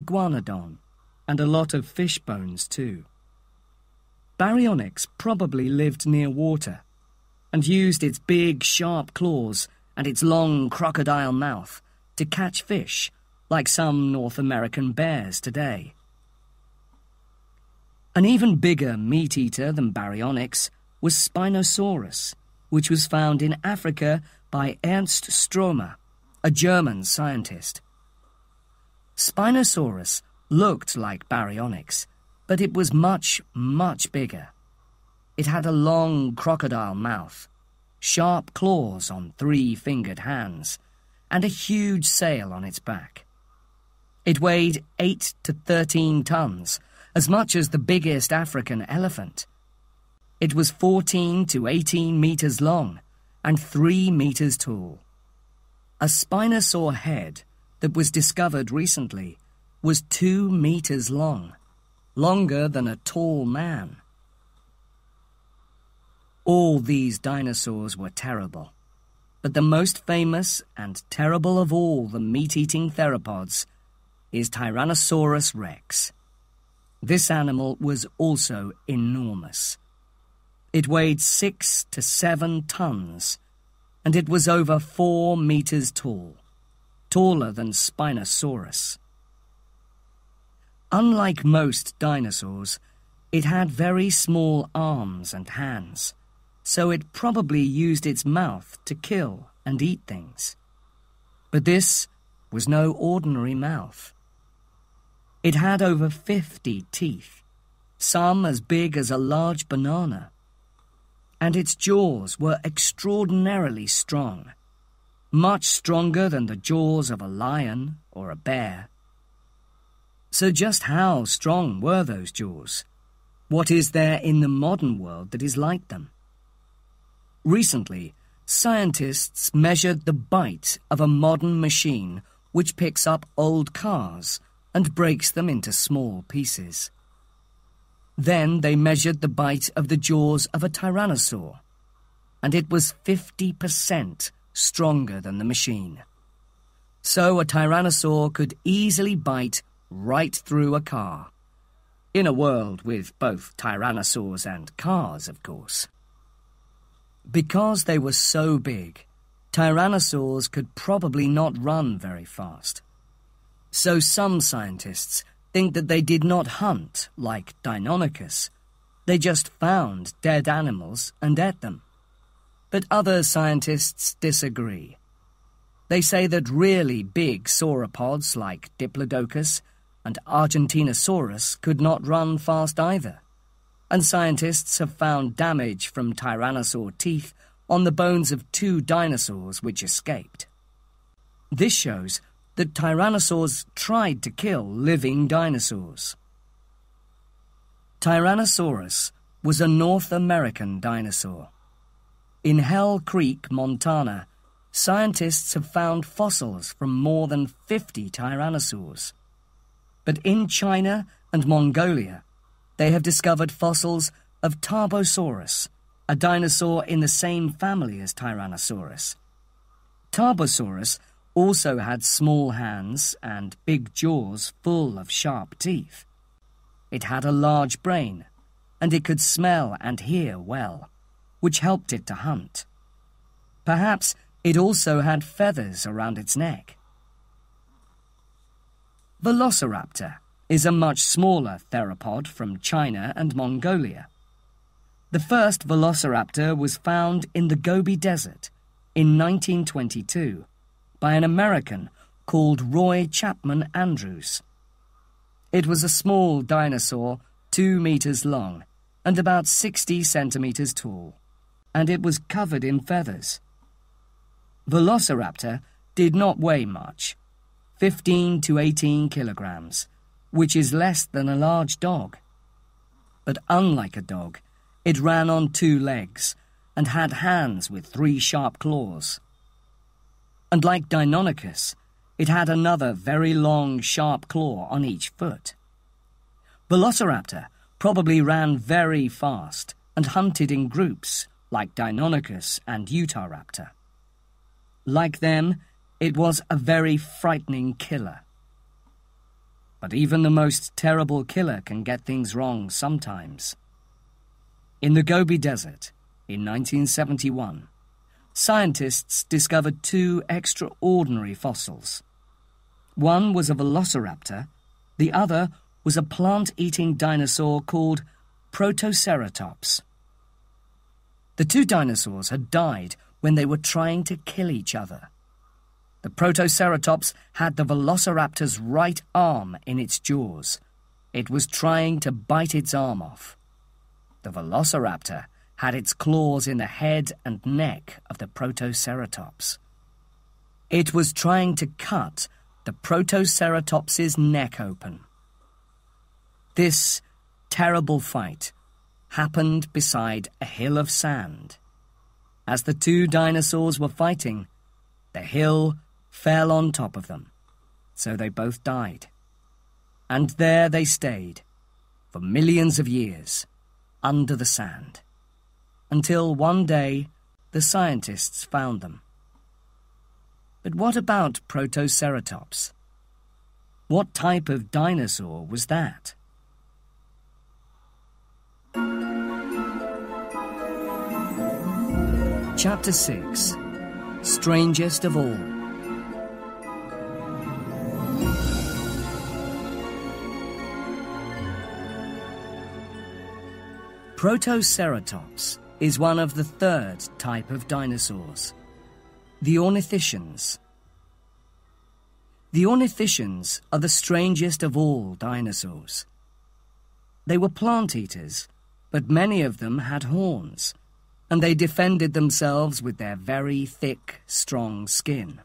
iguanodon, and a lot of fish bones too. Baryonyx probably lived near water and used its big, sharp claws and its long crocodile mouth to catch fish, like some North American bears today. An even bigger meat-eater than Baryonyx was Spinosaurus, which was found in Africa by Ernst Stromer, a German scientist. Spinosaurus looked like Baryonyx, but it was much, much bigger. It had a long crocodile mouth, sharp claws on 3-fingered hands, and a huge sail on its back. It weighed 8 to 13 tons, as much as the biggest African elephant. It was 14 to 18 meters long and 3 meters tall. A Spinosaur head that was discovered recently was 2 meters long, longer than a tall man. All these dinosaurs were terrible, but the most famous and terrible of all the meat-eating theropods is Tyrannosaurus rex. This animal was also enormous. It weighed 6 to 7 tons, and it was over 4 meters tall, taller than Spinosaurus. Unlike most dinosaurs, it had very small arms and hands, so it probably used its mouth to kill and eat things. But this was no ordinary mouth. It had over 50 teeth, some as big as a large banana, and its jaws were extraordinarily strong, much stronger than the jaws of a lion or a bear. So just how strong were those jaws? What is there in the modern world that is like them? Recently, scientists measured the bite of a modern machine which picks up old cars and breaks them into small pieces. Then they measured the bite of the jaws of a tyrannosaur, and it was 50% stronger than the machine. So a tyrannosaur could easily bite right through a car. In a world with both tyrannosaurs and cars, of course. Because they were so big, tyrannosaurs could probably not run very fast. So some scientists think that they did not hunt like Deinonychus. They just found dead animals and ate them. But other scientists disagree. They say that really big sauropods like Diplodocus and Argentinosaurus could not run fast either, and scientists have found damage from tyrannosaur teeth on the bones of 2 dinosaurs which escaped. This shows that tyrannosaurs tried to kill living dinosaurs. Tyrannosaurus was a North American dinosaur. In Hell Creek, Montana, scientists have found fossils from more than 50 tyrannosaurs. But in China and Mongolia, they have discovered fossils of Tarbosaurus, a dinosaur in the same family as Tyrannosaurus. Tarbosaurus also had small hands and big jaws full of sharp teeth. It had a large brain, and it could smell and hear well, which helped it to hunt. Perhaps it also had feathers around its neck. Velociraptor is a much smaller theropod from China and Mongolia. The first velociraptor was found in the Gobi Desert in 1922 by an American called Roy Chapman Andrews. It was a small dinosaur 2 meters long and about 60 centimeters tall, and it was covered in feathers. Velociraptor did not weigh much, 15 to 18 kilograms, which is less than a large dog. But unlike a dog, it ran on 2 legs and had hands with 3 sharp claws. And like Deinonychus, it had another very long, sharp claw on each foot. Velociraptor probably ran very fast and hunted in groups, like Deinonychus and Utahraptor. Like them, it was a very frightening killer. But even the most terrible killer can get things wrong sometimes. In the Gobi Desert, in 1971, scientists discovered two extraordinary fossils. One was a velociraptor, the other was a plant-eating dinosaur called Protoceratops. The two dinosaurs had died when they were trying to kill each other. The Protoceratops had the velociraptor's right arm in its jaws. It was trying to bite its arm off. The velociraptor had its claws in the head and neck of the Protoceratops. It was trying to cut the Protoceratops's neck open. This terrible fight happened beside a hill of sand. As the two dinosaurs were fighting, the hill fell on top of them, so they both died. And there they stayed, for millions of years, under the sand, until one day the scientists found them. But what about Protoceratops? What type of dinosaur was that? Chapter 6. Strangest of All. Protoceratops is one of the third type of dinosaurs, the ornithischians. The ornithischians are the strangest of all dinosaurs. They were plant-eaters, but many of them had horns, and they defended themselves with their very thick, strong skin.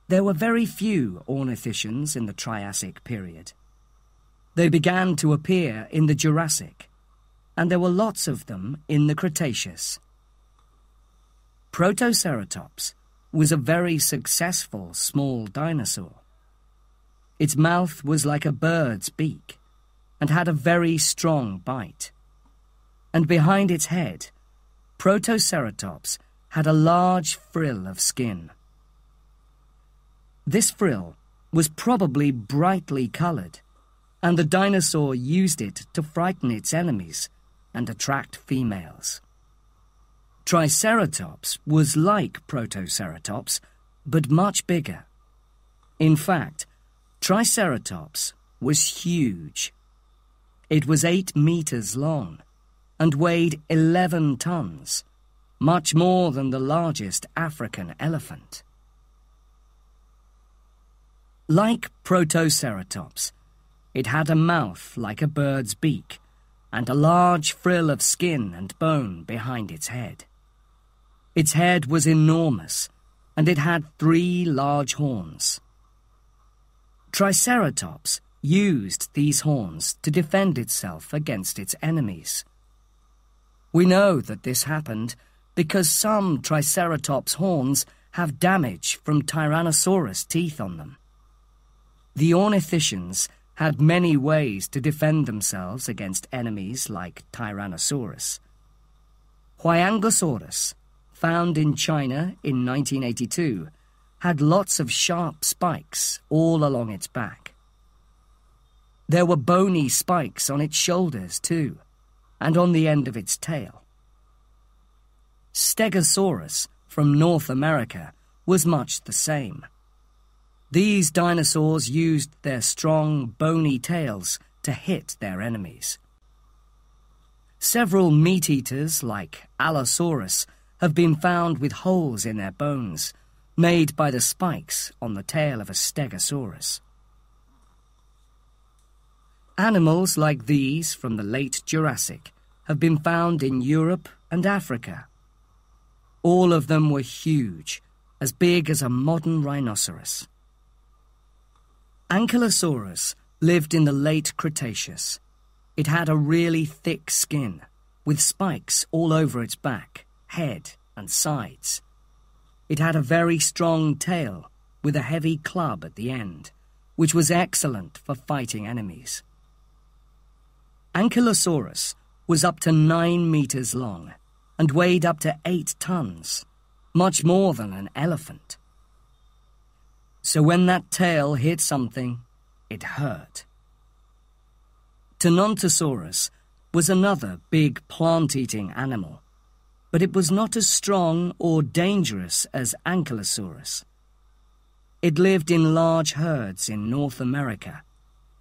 There were very few ornithischians in the Triassic period. They began to appear in the Jurassic, and there were lots of them in the Cretaceous. Protoceratops was a very successful small dinosaur. Its mouth was like a bird's beak and had a very strong bite. And behind its head, Protoceratops had a large frill of skin. This frill was probably brightly coloured, and the dinosaur used it to frighten its enemies and attract females. Triceratops was like Protoceratops, but much bigger. In fact, Triceratops was huge. It was 8 meters long and weighed 11 tons, much more than the largest African elephant. Like Protoceratops, it had a mouth like a bird's beak and a large frill of skin and bone behind its head. Its head was enormous, and it had 3 large horns. Triceratops used these horns to defend itself against its enemies. We know that this happened because some Triceratops horns have damage from Tyrannosaurus teeth on them. The ornithischians had many ways to defend themselves against enemies like Tyrannosaurus. Huayangsaurus, found in China in 1982, had lots of sharp spikes all along its back. There were bony spikes on its shoulders too, and on the end of its tail. Stegosaurus from North America was much the same. These dinosaurs used their strong, bony tails to hit their enemies. Several meat-eaters, like Allosaurus, have been found with holes in their bones, made by the spikes on the tail of a Stegosaurus. Animals like these from the late Jurassic have been found in Europe and Africa. All of them were huge, as big as a modern rhinoceros. Ankylosaurus lived in the late Cretaceous. It had a really thick skin, with spikes all over its back, head and sides. It had a very strong tail, with a heavy club at the end, which was excellent for fighting enemies. Ankylosaurus was up to 9 meters long and weighed up to 8 tons, much more than an elephant. So when that tail hit something, it hurt. Tenontosaurus was another big plant-eating animal, but it was not as strong or dangerous as Ankylosaurus. It lived in large herds in North America.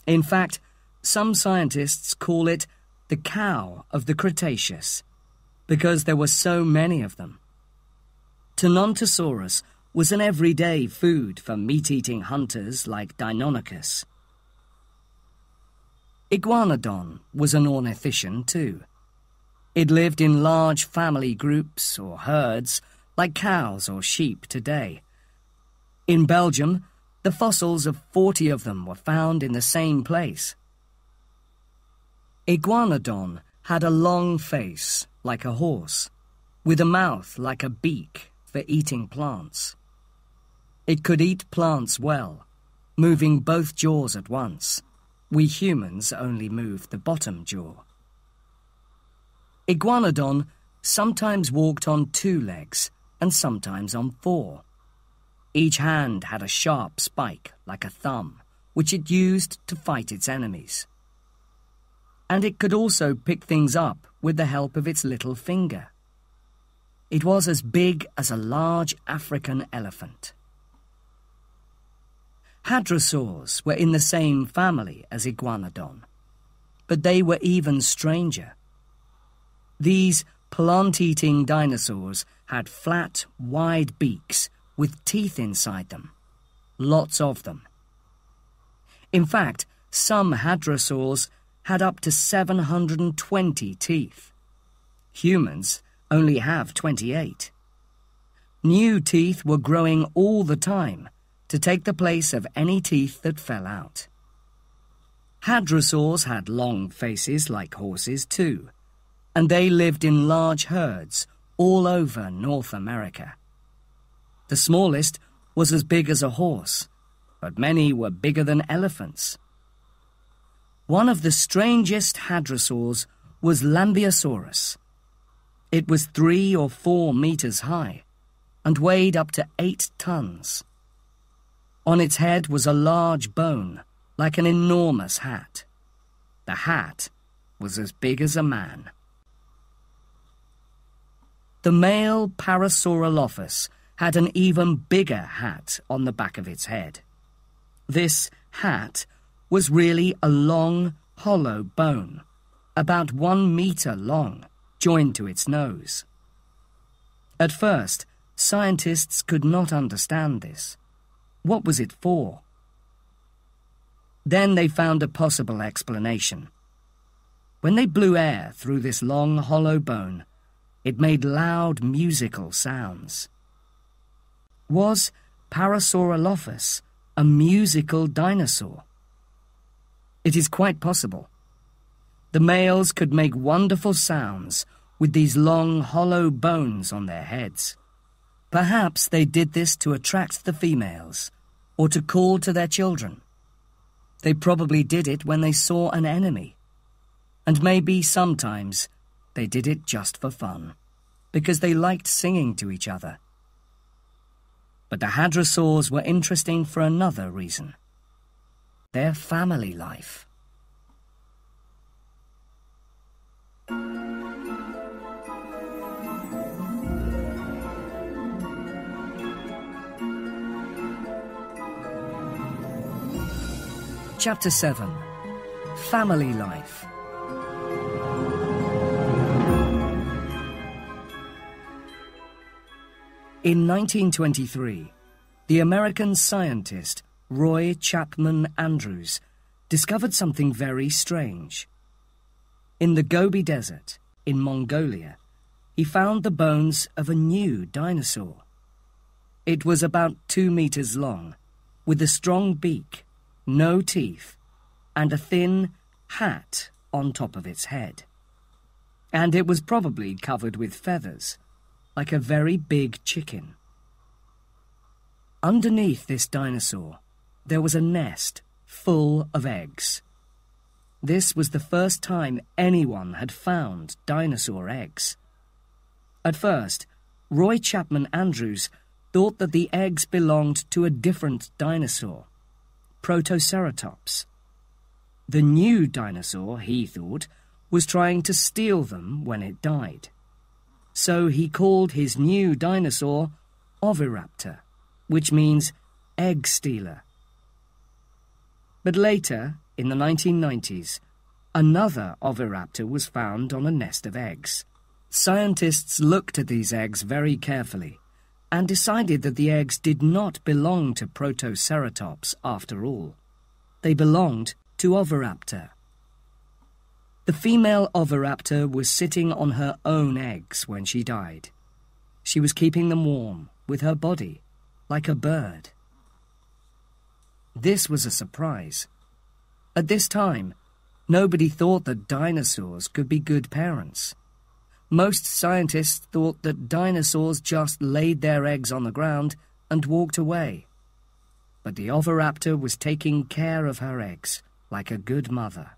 In fact, some scientists call it the cow of the Cretaceous, because there were so many of them. Tenontosaurus was an everyday food for meat-eating hunters like Deinonychus. Iguanodon was an ornithischian too. It lived in large family groups or herds like cows or sheep today. In Belgium, the fossils of 40 of them were found in the same place. Iguanodon had a long face like a horse, with a mouth like a beak for eating plants. It could eat plants well, moving both jaws at once. We humans only move the bottom jaw. Iguanodon sometimes walked on 2 legs and sometimes on 4. Each hand had a sharp spike like a thumb, which it used to fight its enemies. And it could also pick things up with the help of its little finger. It was as big as a large African elephant. Hadrosaurs were in the same family as Iguanodon, but they were even stranger. These plant-eating dinosaurs had flat, wide beaks with teeth inside them, lots of them. In fact, some hadrosaurs had up to 720 teeth. Humans only have 28. New teeth were growing all the time to take the place of any teeth that fell out. Hadrosaurs had long faces like horses too, and they lived in large herds all over North America. The smallest was as big as a horse, but many were bigger than elephants. One of the strangest hadrosaurs was Lambeosaurus. It was 3 or 4 meters high and weighed up to 8 tons. On its head was a large bone, like an enormous hat. The hat was as big as a man. The male Parasaurolophus had an even bigger hat on the back of its head. This hat was really a long, hollow bone, about 1 meter long, joined to its nose. At first, scientists could not understand this. What was it for? Then they found a possible explanation. When they blew air through this long, hollow bone, it made loud musical sounds. Was Parasaurolophus a musical dinosaur? It is quite possible. The males could make wonderful sounds with these long, hollow bones on their heads. Perhaps they did this to attract the females, or to call to their children. They probably did it when they saw an enemy. And maybe sometimes they did it just for fun, because they liked singing to each other. But the hadrosaurs were interesting for another reason. Their family life. Chapter 7. Family Life. In 1923, the American scientist Roy Chapman Andrews discovered something very strange. In the Gobi Desert, in Mongolia, he found the bones of a new dinosaur. It was about 2 meters long, with a strong beak, no teeth, and a thin hat on top of its head. And it was probably covered with feathers, like a very big chicken. Underneath this dinosaur, there was a nest full of eggs. This was the first time anyone had found dinosaur eggs. At first, Roy Chapman Andrews thought that the eggs belonged to a different dinosaur, Protoceratops. The new dinosaur, he thought, was trying to steal them when it died. So he called his new dinosaur Oviraptor, which means egg stealer. But later, in the 1990s, another oviraptor was found on a nest of eggs. Scientists looked at these eggs very carefully and decided that the eggs did not belong to Protoceratops after all. They belonged to Oviraptor. The female oviraptor was sitting on her own eggs when she died. She was keeping them warm with her body, like a bird. This was a surprise. At this time, nobody thought that dinosaurs could be good parents. Most scientists thought that dinosaurs just laid their eggs on the ground and walked away. But the oviraptor was taking care of her eggs like a good mother.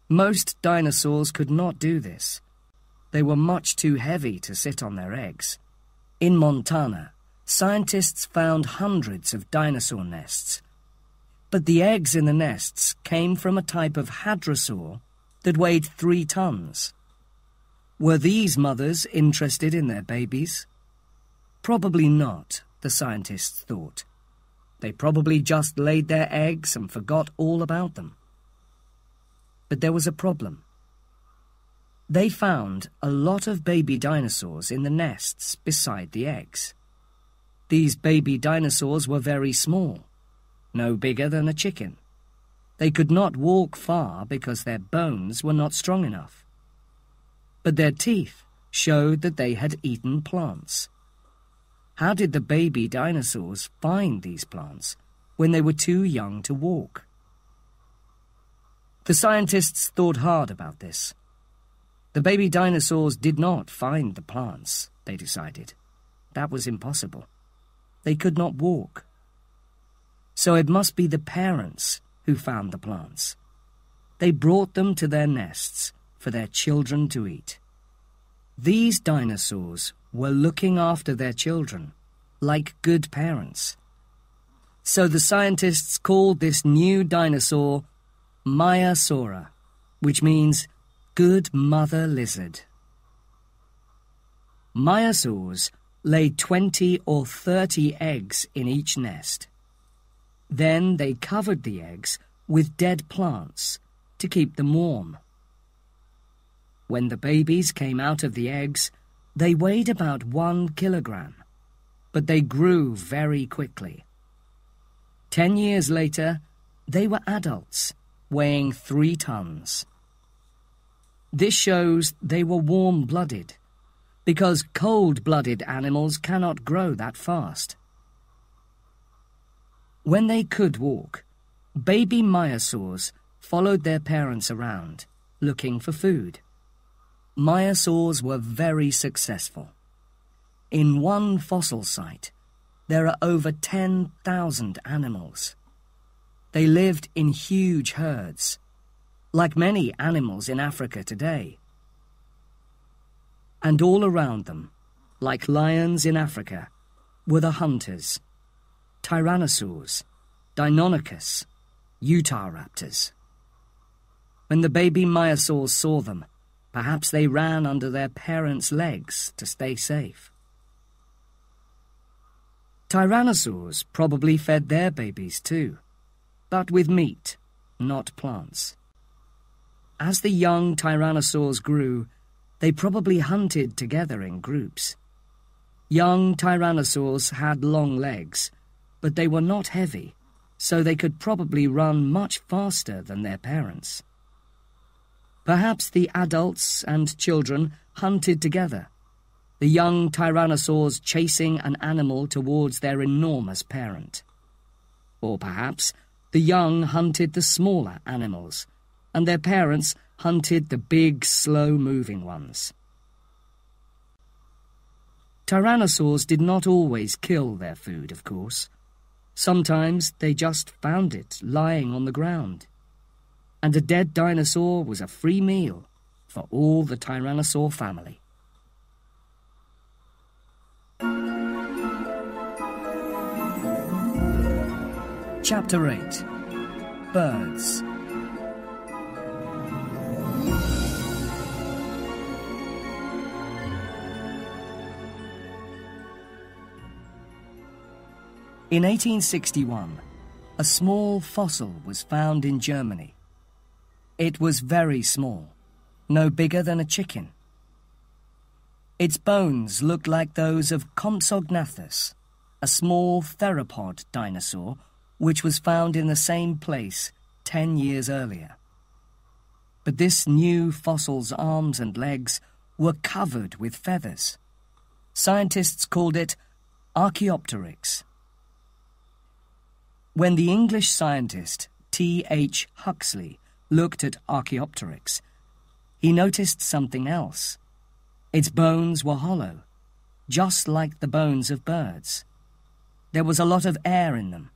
Most dinosaurs could not do this. They were much too heavy to sit on their eggs. In Montana, scientists found hundreds of dinosaur nests. But the eggs in the nests came from a type of hadrosaur that weighed 3 tons. Were these mothers interested in their babies? Probably not, the scientists thought. They probably just laid their eggs and forgot all about them. But there was a problem. They found a lot of baby dinosaurs in the nests beside the eggs. These baby dinosaurs were very small, no bigger than a chicken. They could not walk far because their bones were not strong enough. But their teeth showed that they had eaten plants. How did the baby dinosaurs find these plants when they were too young to walk? The scientists thought hard about this. The baby dinosaurs did not find the plants, they decided. That was impossible. They could not walk. So it must be the parents who found the plants. They brought them to their nests for their children to eat. These dinosaurs were looking after their children, like good parents. So the scientists called this new dinosaur Maiasaura, which means good mother lizard. Maiasaurs laid 20 or 30 eggs in each nest. Then they covered the eggs with dead plants to keep them warm. When the babies came out of the eggs, they weighed about 1 kilogram, but they grew very quickly. 10 years later, they were adults, weighing 3 tons. This shows they were warm-blooded, because cold-blooded animals cannot grow that fast. When they could walk, baby maiasaurs followed their parents around, looking for food. Maiasaurs were very successful. In one fossil site, there are over 10,000 animals. They lived in huge herds, like many animals in Africa today. And all around them, like lions in Africa, were the hunters, tyrannosaurs, Deinonychus, Utahraptors. When the baby maiasaurs saw them, perhaps they ran under their parents' legs to stay safe. Tyrannosaurs probably fed their babies too, but with meat, not plants. As the young tyrannosaurs grew, they probably hunted together in groups. Young tyrannosaurs had long legs, but they were not heavy, so they could probably run much faster than their parents. Perhaps the adults and children hunted together, the young tyrannosaurs chasing an animal towards their enormous parent. Or perhaps the young hunted the smaller animals, and their parents hunted the big, slow-moving ones. Tyrannosaurs did not always kill their food, of course. Sometimes they just found it lying on the ground. And a dead dinosaur was a free meal for all the tyrannosaur family. Chapter 8. Birds. In 1861, a small fossil was found in Germany. It was very small, no bigger than a chicken. Its bones looked like those of Compsognathus, a small theropod dinosaur which was found in the same place 10 years earlier. But this new fossil's arms and legs were covered with feathers. Scientists called it Archaeopteryx. When the English scientist T.H. Huxley looked at Archaeopteryx, he noticed something else. Its bones were hollow, just like the bones of birds. There was a lot of air in them,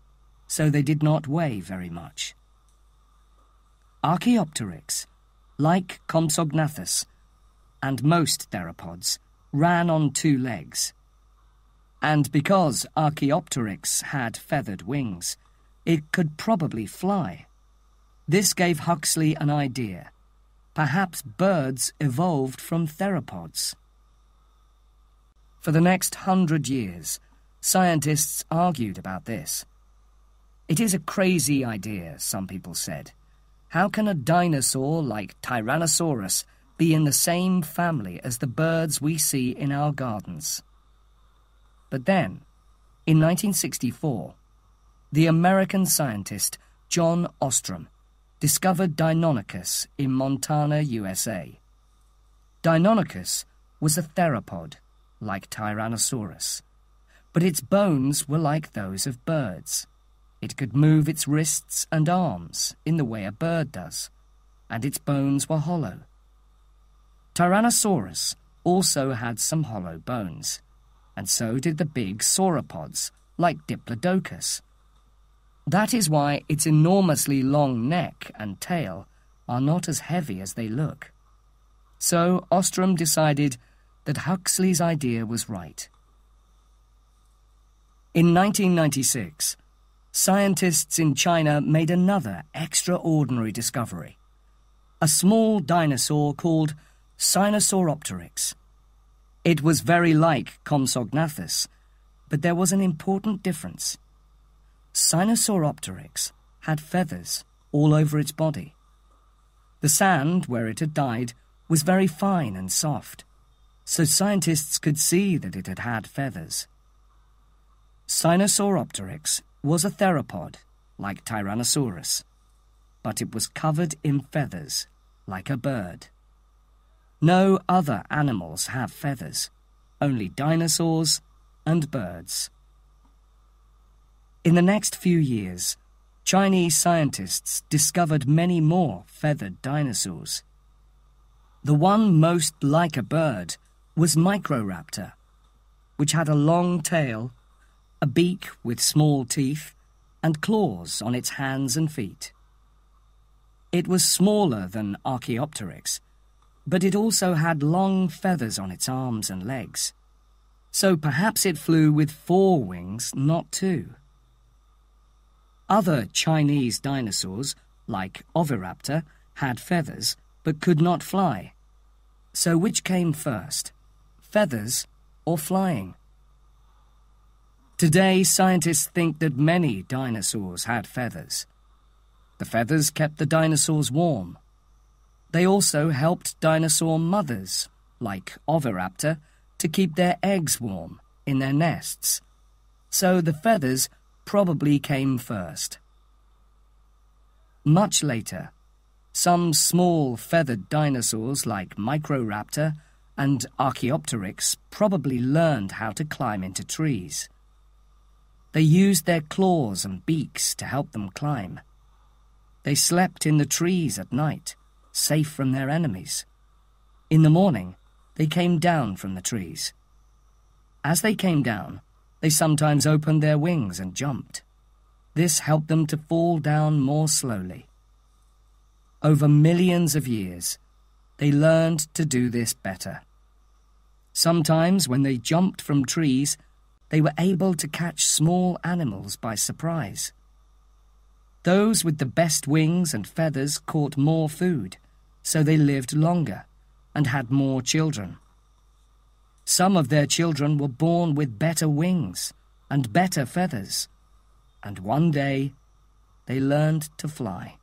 so they did not weigh very much. Archaeopteryx, like Compsognathus and most theropods, ran on 2 legs. And because Archaeopteryx had feathered wings, it could probably fly. This gave Huxley an idea. Perhaps birds evolved from theropods. For the next 100 years, scientists argued about this. It is a crazy idea, some people said. How can a dinosaur like Tyrannosaurus be in the same family as the birds we see in our gardens? But then, in 1964, the American scientist John Ostrom discovered Deinonychus in Montana, USA. Deinonychus was a theropod, like Tyrannosaurus, but its bones were like those of birds. It could move its wrists and arms in the way a bird does, and its bones were hollow. Tyrannosaurus also had some hollow bones, and so did the big sauropods, like Diplodocus. That is why its enormously long neck and tail are not as heavy as they look. So Ostrom decided that Huxley's idea was right. In 1996, scientists in China made another extraordinary discovery. A small dinosaur called Sinosauropteryx. It was very like Compsognathus, but there was an important difference. Sinosauropteryx had feathers all over its body. The sand where it had died was very fine and soft, so scientists could see that it had had feathers. Sinosauropteryx was a theropod, like Tyrannosaurus, but it was covered in feathers, like a bird. No other animals have feathers, only dinosaurs and birds. In the next few years, Chinese scientists discovered many more feathered dinosaurs. The one most like a bird was Microraptor, which had a long tail, a beak with small teeth, and claws on its hands and feet. It was smaller than Archaeopteryx, but it also had long feathers on its arms and legs. So perhaps it flew with 4 wings, not 2. Other Chinese dinosaurs, like Oviraptor, had feathers but could not fly. So which came first, feathers or flying? Today, scientists think that many dinosaurs had feathers. The feathers kept the dinosaurs warm. They also helped dinosaur mothers, like Oviraptor, to keep their eggs warm in their nests. So the feathers probably came first. Much later, some small feathered dinosaurs like Microraptor and Archaeopteryx probably learned how to climb into trees. They used their claws and beaks to help them climb. They slept in the trees at night, safe from their enemies. In the morning, they came down from the trees. As they came down, they sometimes opened their wings and jumped. This helped them to fall down more slowly. Over millions of years, they learned to do this better. Sometimes, when they jumped from trees, they were able to catch small animals by surprise. Those with the best wings and feathers caught more food, so they lived longer and had more children. Some of their children were born with better wings and better feathers, and one day they learned to fly.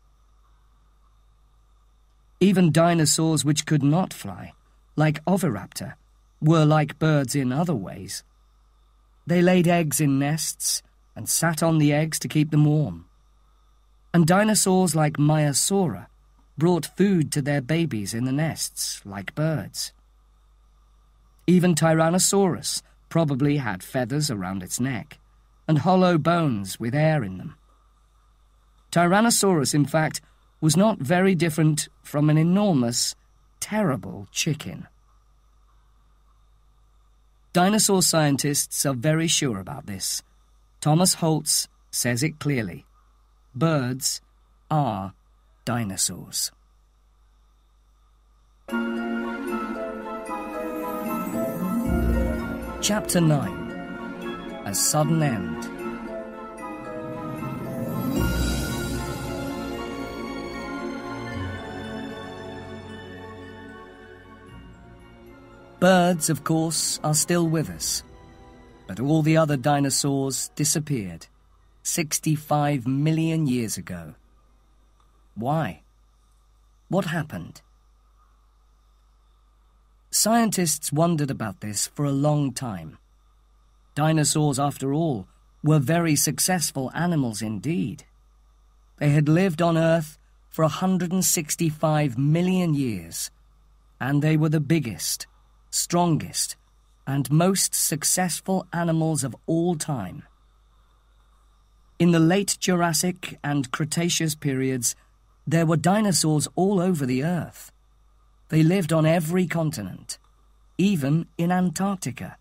Even dinosaurs which could not fly, like Oviraptor, were like birds in other ways. They laid eggs in nests and sat on the eggs to keep them warm. And dinosaurs like Maiasaura brought food to their babies in the nests, like birds. Even Tyrannosaurus probably had feathers around its neck and hollow bones with air in them. Tyrannosaurus, in fact, was not very different from an enormous, terrible chicken. Dinosaur scientists are very sure about this. Thomas Holtz says it clearly. Birds are dinosaurs. Chapter 9. A Sudden End. Birds, of course, are still with us, but all the other dinosaurs disappeared 65 million years ago. Why? What happened? Scientists wondered about this for a long time. Dinosaurs, after all, were very successful animals indeed. They had lived on Earth for 165 million years, and they were the biggest, strongest, and most successful animals of all time. In the late Jurassic and Cretaceous periods, there were dinosaurs all over the Earth. They lived on every continent, even in Antarctica,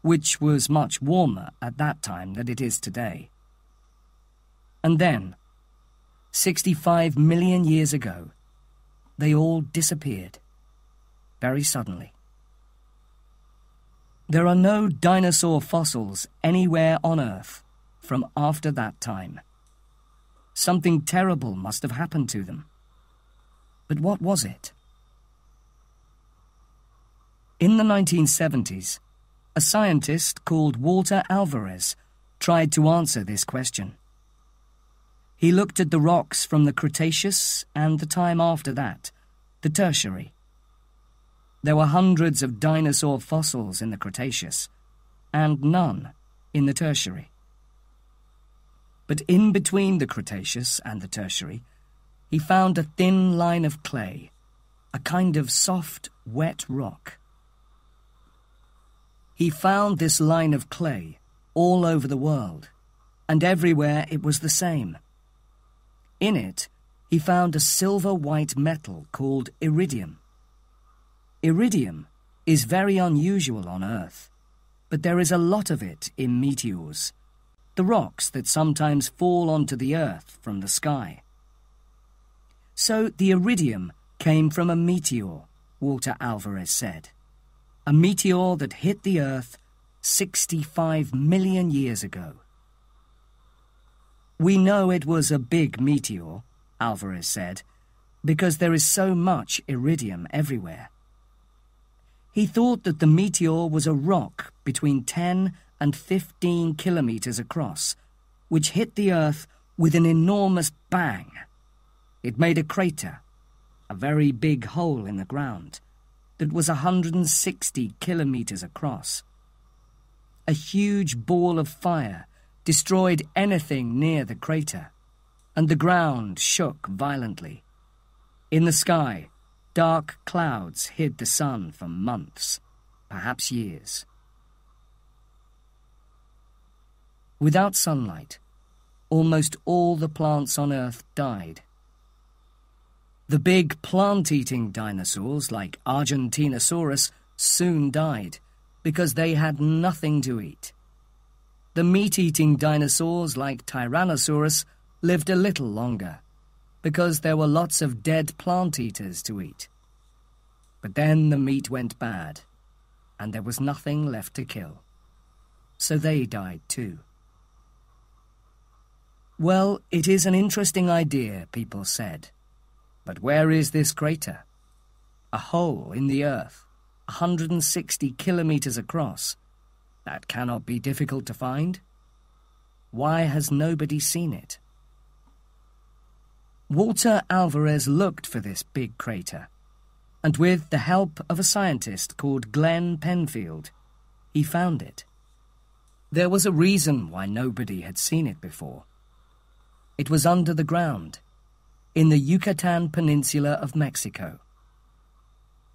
which was much warmer at that time than it is today. And then, 65 million years ago, they all disappeared, very suddenly. There are no dinosaur fossils anywhere on Earth from after that time. Something terrible must have happened to them. But what was it? In the 1970s, a scientist called Walter Alvarez tried to answer this question. He looked at the rocks from the Cretaceous and the time after that, the Tertiary. There were hundreds of dinosaur fossils in the Cretaceous, and none in the Tertiary. But in between the Cretaceous and the Tertiary, he found a thin line of clay, a kind of soft, wet rock. He found this line of clay all over the world, and everywhere it was the same. In it, he found a silver-white metal called iridium. Iridium is very unusual on Earth, but there is a lot of it in meteors, the rocks that sometimes fall onto the Earth from the sky. So the iridium came from a meteor, Walter Alvarez said. A meteor that hit the Earth 65 million years ago. We know it was a big meteor, Alvarez said, because there is so much iridium everywhere. He thought that the meteor was a rock between 10 and 15 kilometers across, which hit the Earth with an enormous bang. It made a crater, a very big hole in the ground, that was 160 kilometers across. A huge ball of fire destroyed anything near the crater, and the ground shook violently. In the sky, dark clouds hid the sun for months, perhaps years. Without sunlight, almost all the plants on Earth died. The big plant-eating dinosaurs like Argentinosaurus soon died because they had nothing to eat. The meat-eating dinosaurs like Tyrannosaurus lived a little longer because there were lots of dead plant-eaters to eat. But then the meat went bad, and there was nothing left to kill. So they died too. Well, it is an interesting idea, people said. But where is this crater? A hole in the earth, 160 kilometers across. That cannot be difficult to find. Why has nobody seen it? Walter Alvarez looked for this big crater, and with the help of a scientist called Glenn Penfield, he found it. There was a reason why nobody had seen it before. It was under the ground, in the Yucatan Peninsula of Mexico.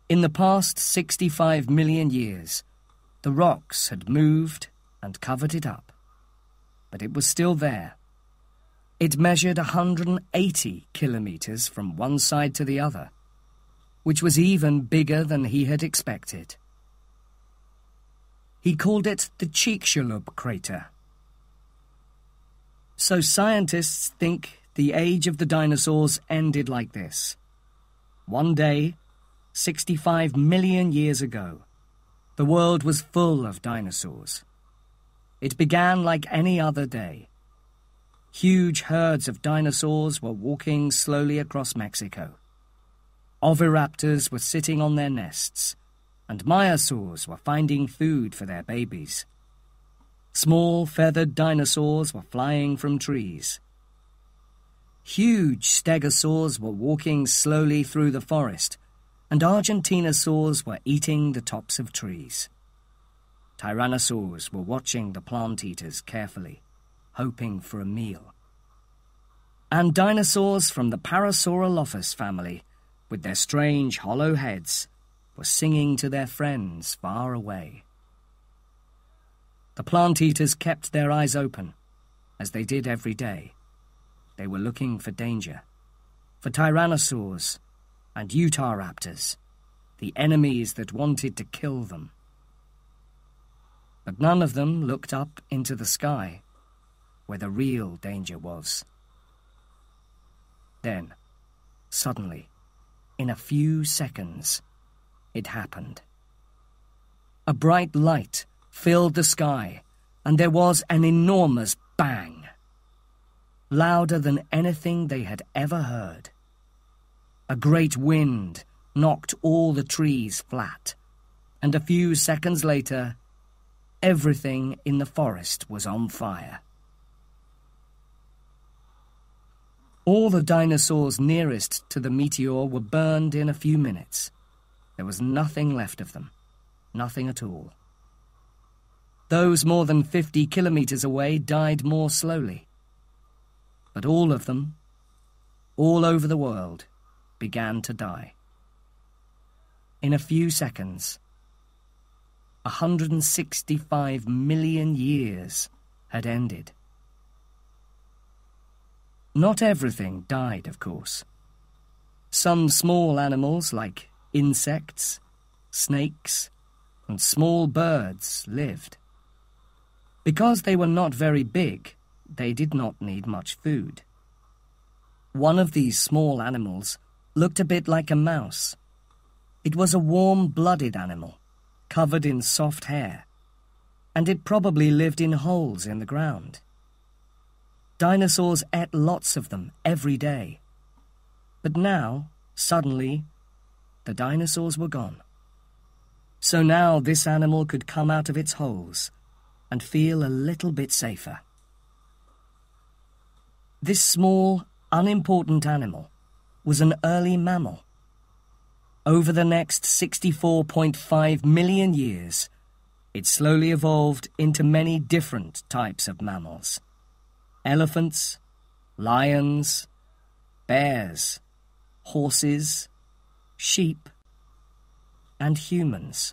In the past 65 million years, the rocks had moved and covered it up. But it was still there. It measured 180 kilometers from one side to the other, which was even bigger than he had expected. He called it the Chicxulub crater. So scientists think the age of the dinosaurs ended like this. One day, 65 million years ago, the world was full of dinosaurs. It began like any other day. Huge herds of dinosaurs were walking slowly across Mexico. Oviraptors were sitting on their nests, and maiasaurs were finding food for their babies. Small feathered dinosaurs were flying from trees. Huge stegosaurs were walking slowly through the forest, and Argentinosaurs were eating the tops of trees. Tyrannosaurs were watching the plant-eaters carefully, hoping for a meal. And dinosaurs from the Parasaurolophus family, with their strange hollow heads, were singing to their friends far away. The plant-eaters kept their eyes open, as they did every day. They were looking for danger, for tyrannosaurs and Utahraptors, the enemies that wanted to kill them. But none of them looked up into the sky, where the real danger was. Then, suddenly, in a few seconds, it happened. A bright light filled the sky, and there was an enormous bang, louder than anything they had ever heard. A great wind knocked all the trees flat, and a few seconds later, everything in the forest was on fire. All the dinosaurs nearest to the meteor were burned in a few minutes. There was nothing left of them, nothing at all. Those more than 50 kilometers away died more slowly. But all of them, all over the world, began to die. In a few seconds, 165 million years had ended. Not everything died, of course. Some small animals, like insects, snakes, and small birds, lived. Because they were not very big, they did not need much food. One of these small animals looked a bit like a mouse. It was a warm-blooded animal, covered in soft hair, and it probably lived in holes in the ground. Dinosaurs ate lots of them every day. But now, suddenly, the dinosaurs were gone. So now this animal could come out of its holes and feel a little bit safer. This small, unimportant animal was an early mammal. Over the next 64.5 million years, it slowly evolved into many different types of mammals. Elephants, lions, bears, horses, sheep, and humans.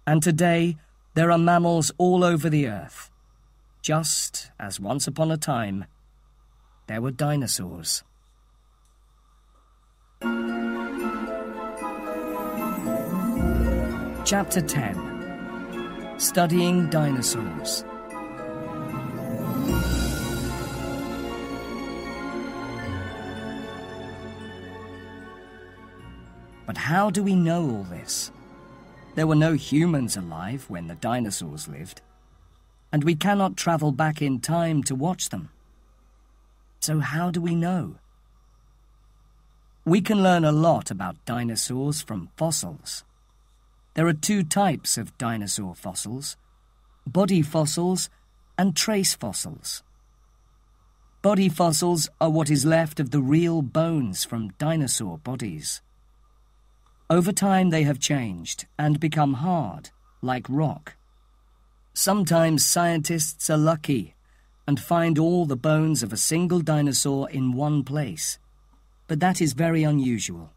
And today, there are mammals all over the earth, just as once upon a time, there were dinosaurs. Chapter 10. Studying Dinosaurs. But how do we know all this? There were no humans alive when the dinosaurs lived, and we cannot travel back in time to watch them. So how do we know? We can learn a lot about dinosaurs from fossils. There are two types of dinosaur fossils: body fossils and trace fossils. Body fossils are what is left of the real bones from dinosaur bodies. Over time they have changed and become hard, like rock. Sometimes scientists are lucky and find all the bones of a single dinosaur in one place, but that is very unusual.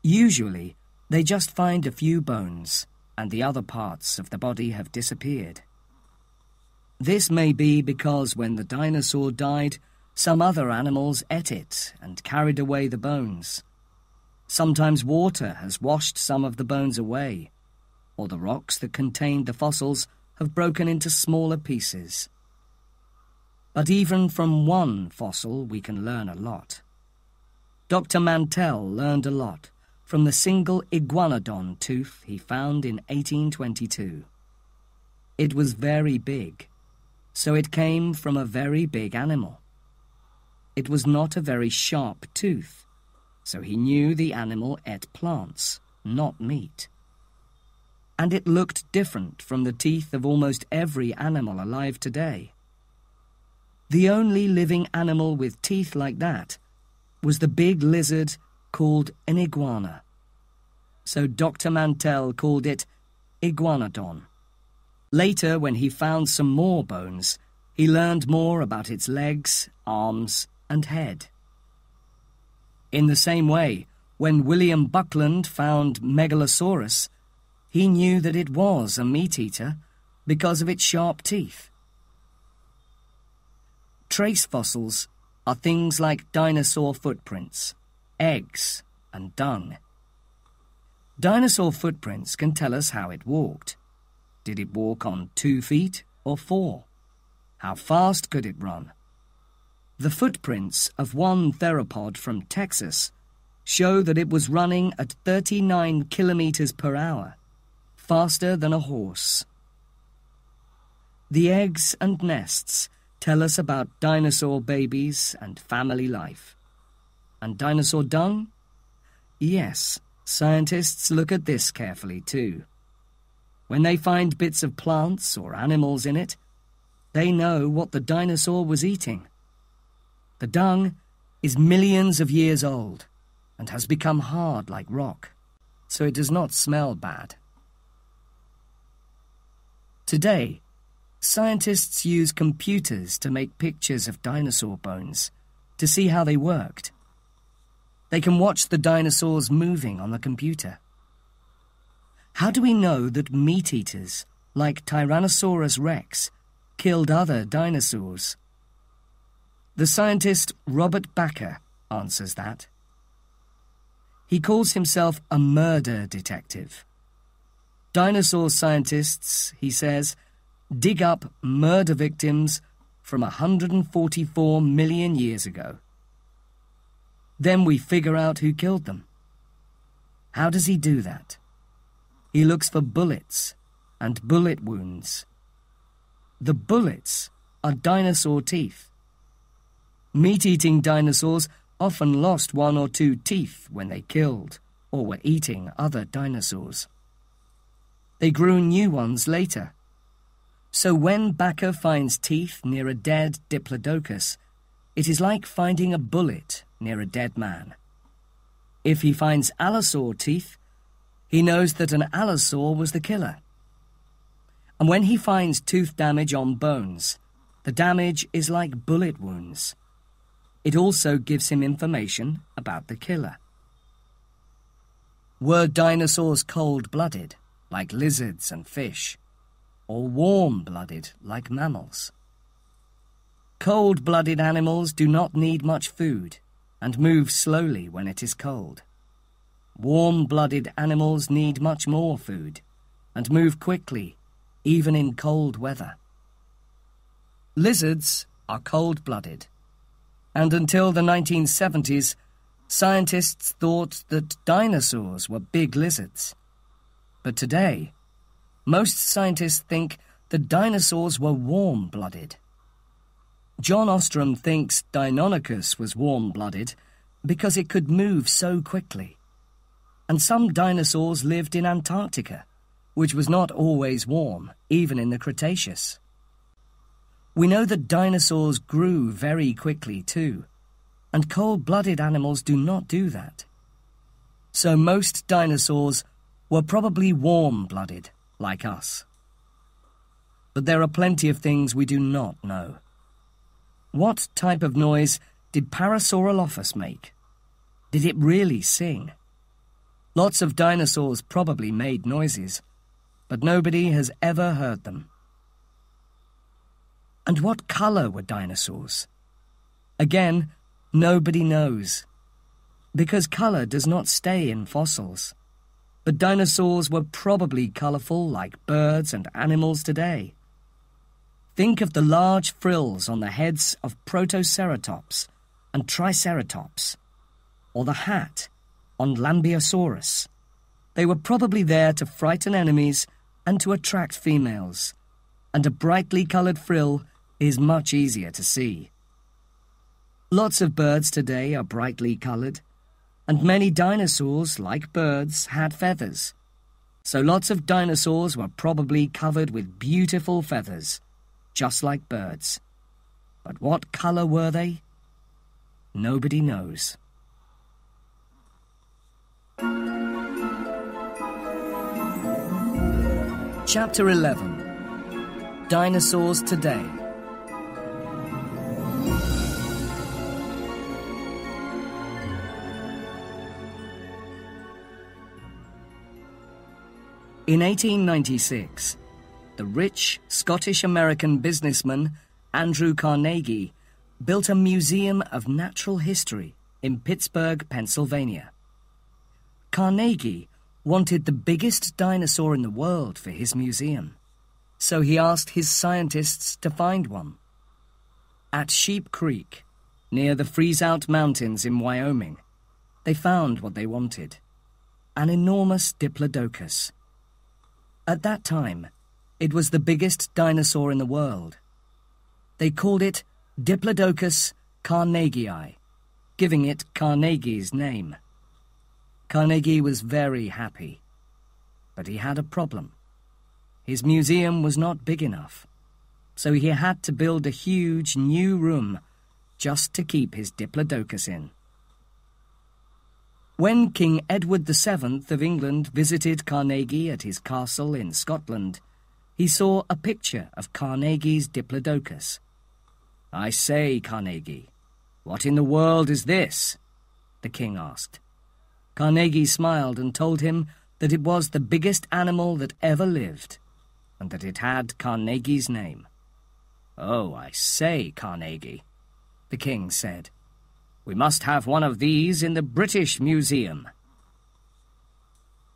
Usually, they just find a few bones, and the other parts of the body have disappeared. This may be because when the dinosaur died, some other animals ate it and carried away the bones. Sometimes water has washed some of the bones away, or the rocks that contained the fossils have broken into smaller pieces. But even from one fossil we can learn a lot. Dr. Mantell learned a lot from the single iguanodon tooth he found in 1822. It was very big, so it came from a very big animal. It was not a very sharp tooth, so he knew the animal ate plants, not meat. And it looked different from the teeth of almost every animal alive today. The only living animal with teeth like that was the big lizard called an iguana. So Dr. Mantell called it iguanodon. Later, when he found some more bones, he learned more about its legs, arms, and head. In the same way, when William Buckland found Megalosaurus, he knew that it was a meat-eater because of its sharp teeth. Trace fossils are things like dinosaur footprints, eggs, and dung. Dinosaur footprints can tell us how it walked. Did it walk on 2 feet or 4? How fast could it run? The footprints of one theropod from Texas show that it was running at 39 kilometers per hour, faster than a horse. The eggs and nests tell us about dinosaur babies and family life. And dinosaur dung? Yes, scientists look at this carefully too. When they find bits of plants or animals in it, they know what the dinosaur was eating. The dung is millions of years old and has become hard like rock, so it does not smell bad. Today, scientists use computers to make pictures of dinosaur bones to see how they worked. They can watch the dinosaurs moving on the computer. How do we know that meat-eaters, like Tyrannosaurus rex, killed other dinosaurs? The scientist Robert Bakker answers that. He calls himself a murder detective. Dinosaur scientists, he says, dig up murder victims from 144 million years ago. Then we figure out who killed them. How does he do that? He looks for bullets and bullet wounds. The bullets are dinosaur teeth. Meat-eating dinosaurs often lost 1 or 2 teeth when they killed or were eating other dinosaurs. They grew new ones later. So when Bakker finds teeth near a dead Diplodocus, it is like finding a bullet near a dead man. If he finds allosaur teeth, he knows that an allosaur was the killer. And when he finds tooth damage on bones, the damage is like bullet wounds. It also gives him information about the killer. Were dinosaurs cold-blooded, like lizards and fish, or warm-blooded, like mammals? Cold-blooded animals do not need much food and move slowly when it is cold. Warm-blooded animals need much more food and move quickly, even in cold weather. Lizards are cold-blooded, and until the 1970s, scientists thought that dinosaurs were big lizards. But today, most scientists think that dinosaurs were warm-blooded. John Ostrom thinks Deinonychus was warm-blooded because it could move so quickly. And some dinosaurs lived in Antarctica, which was not always warm, even in the Cretaceous. We know that dinosaurs grew very quickly too, and cold-blooded animals do not do that. So most dinosaurs were probably warm-blooded, like us. But there are plenty of things we do not know. What type of noise did Parasaurolophus make? Did it really sing? Lots of dinosaurs probably made noises, but nobody has ever heard them. And what color were dinosaurs? Again, nobody knows, because color does not stay in fossils. But dinosaurs were probably colorful like birds and animals today. Think of the large frills on the heads of Protoceratops and Triceratops, or the hat on Lambeosaurus. They were probably there to frighten enemies and to attract females, and a brightly colored frill is much easier to see. Lots of birds today are brightly colored, and many dinosaurs, like birds, had feathers. So lots of dinosaurs were probably covered with beautiful feathers, just like birds. But what color were they? Nobody knows. Chapter 11. Dinosaurs Today. In 1896, the rich Scottish-American businessman Andrew Carnegie built a museum of natural history in Pittsburgh, Pennsylvania. Carnegie wanted the biggest dinosaur in the world for his museum, so he asked his scientists to find one. At Sheep Creek, near the Freezeout Mountains in Wyoming, they found what they wanted: an enormous Diplodocus. At that time, it was the biggest dinosaur in the world. They called it Diplodocus carnegii, giving it Carnegie's name. Carnegie was very happy, but he had a problem. His museum was not big enough, so he had to build a huge new room just to keep his Diplodocus in. When King Edward VII of England visited Carnegie at his castle in Scotland, he saw a picture of Carnegie's Diplodocus. "I say, Carnegie, what in the world is this?" the king asked. Carnegie smiled and told him that it was the biggest animal that ever lived, and that it had Carnegie's name. "Oh, I say, Carnegie," the king said. "We must have one of these in the British Museum."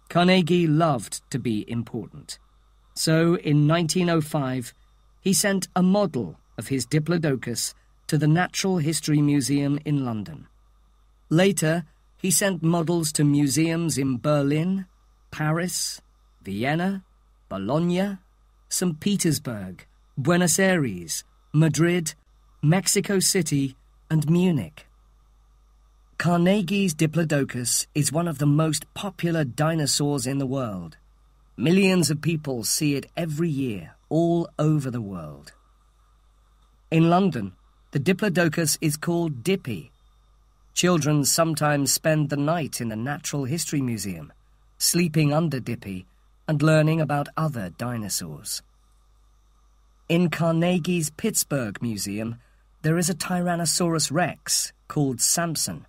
Carnegie loved to be important, so in 1905 he sent a model of his Diplodocus to the Natural History Museum in London. Later, he sent models to museums in Berlin, Paris, Vienna, Bologna, St. Petersburg, Buenos Aires, Madrid, Mexico City, and Munich. Carnegie's Diplodocus is one of the most popular dinosaurs in the world. Millions of people see it every year, all over the world. In London, the Diplodocus is called Dippy. Children sometimes spend the night in the Natural History Museum, sleeping under Dippy and learning about other dinosaurs. In Carnegie's Pittsburgh Museum, there is a Tyrannosaurus Rex called Samson.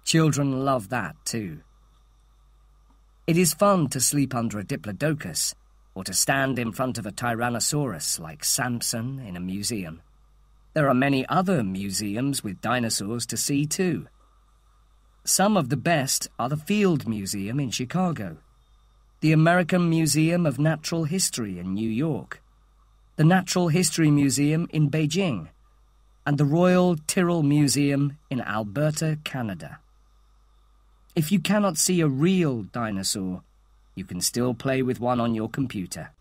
Children love that too. It is fun to sleep under a Diplodocus, or to stand in front of a Tyrannosaurus like Samson in a museum. There are many other museums with dinosaurs to see too. Some of the best are the Field Museum in Chicago, the American Museum of Natural History in New York, the Natural History Museum in Beijing, and the Royal Tyrrell Museum in Alberta, Canada. If you cannot see a real dinosaur, you can still play with one on your computer,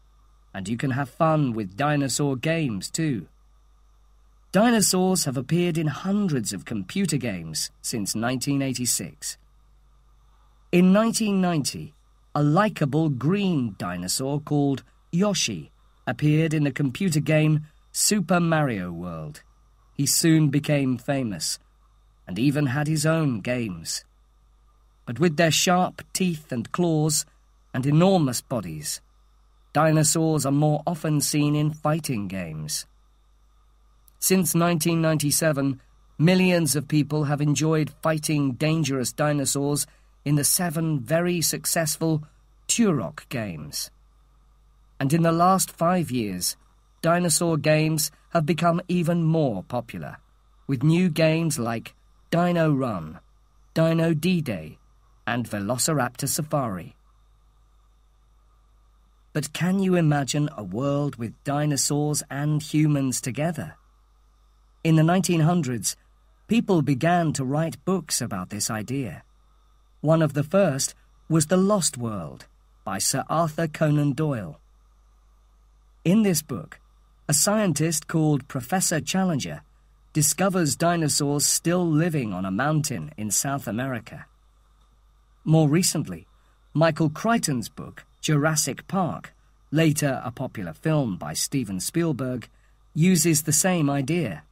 and you can have fun with dinosaur games too. Dinosaurs have appeared in hundreds of computer games since 1986. In 1990, a likable green dinosaur called Yoshi appeared in the computer game Super Mario World. He soon became famous, and even had his own games. But with their sharp teeth and claws and enormous bodies, dinosaurs are more often seen in fighting games. Since 1997, millions of people have enjoyed fighting dangerous dinosaurs in the 7 very successful Turok games. And in the last 5 years, dinosaur games have become even more popular, with new games like Dino Run, Dino D-Day, and Velociraptor Safari. But can you imagine a world with dinosaurs and humans together? In the 1900s, people began to write books about this idea. One of the first was The Lost World by Sir Arthur Conan Doyle. In this book, a scientist called Professor Challenger discovers dinosaurs still living on a mountain in South America. More recently, Michael Crichton's book, Jurassic Park, later a popular film by Steven Spielberg, uses the same idea.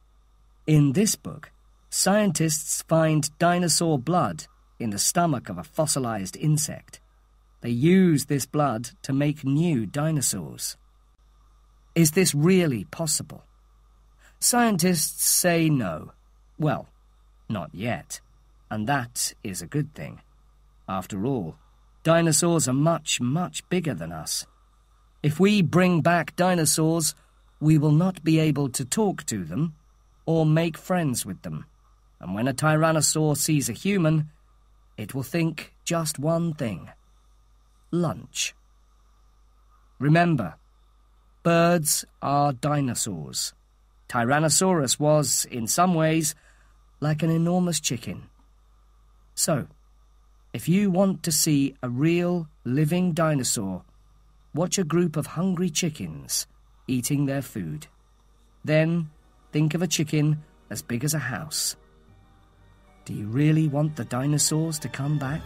In this book, scientists find dinosaur blood in the stomach of a fossilized insect. They use this blood to make new dinosaurs. Is this really possible? Scientists say no. Well, not yet. And that is a good thing. After all, dinosaurs are much, much bigger than us. If we bring back dinosaurs, we will not be able to talk to them or make friends with them. And when a tyrannosaur sees a human, it will think just one thing: lunch. Remember, birds are dinosaurs. Tyrannosaurus was, in some ways, like an enormous chicken. So, if you want to see a real, living dinosaur, watch a group of hungry chickens eating their food. Then, think of a chicken as big as a house. Do you really want the dinosaurs to come back?